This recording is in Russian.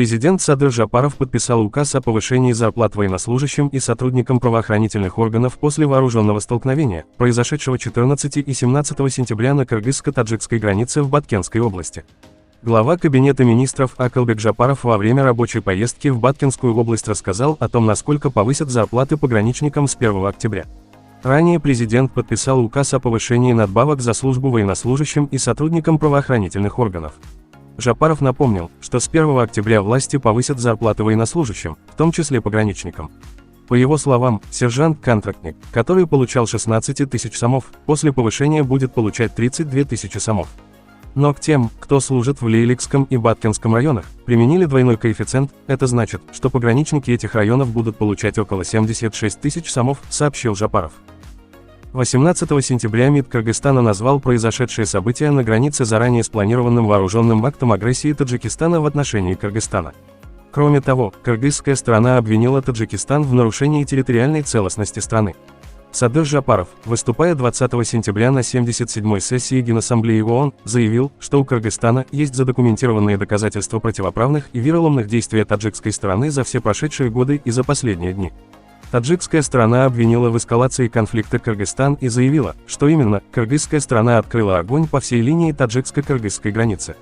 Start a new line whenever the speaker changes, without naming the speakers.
Президент Садыр Жапаров подписал указ о повышении зарплат военнослужащим и сотрудникам правоохранительных органов после вооруженного столкновения, произошедшего 14 и 17 сентября на кыргызско-таджикской границе в Баткенской области. Глава Кабинета министров Акылбек Жапаров во время рабочей поездки в Баткенскую область рассказал о том, насколько повысят зарплаты пограничникам с 1 октября. Ранее президент подписал указ о повышении надбавок за службу военнослужащим и сотрудникам правоохранительных органов. Жапаров напомнил, что с 1 октября власти повысят зарплаты военнослужащим, в том числе пограничникам. По его словам, сержант-контрактник, который получал 16 тысяч сомов, после повышения будет получать 32 тысячи сомов. Но к тем, кто служит в Лейликском и Баткенском районах, применили двойной коэффициент, это значит, что пограничники этих районов будут получать около 76 тысяч сомов, сообщил Жапаров. 18 сентября МИД Кыргызстана назвал произошедшие события на границе заранее спланированным вооруженным актом агрессии Таджикистана в отношении Кыргызстана. Кроме того, кыргызская сторона обвинила Таджикистан в нарушении территориальной целостности страны. Садыр Жапаров, выступая 20 сентября на 77-й сессии Генассамблеи ООН, заявил, что у Кыргызстана есть задокументированные доказательства противоправных и вероломных действий таджикской стороны за все прошедшие годы и за последние дни. Таджикская сторона обвинила в эскалации конфликта Кыргызстан и заявила, что именно кыргызская сторона открыла огонь по всей линии таджикско-кыргызской границы.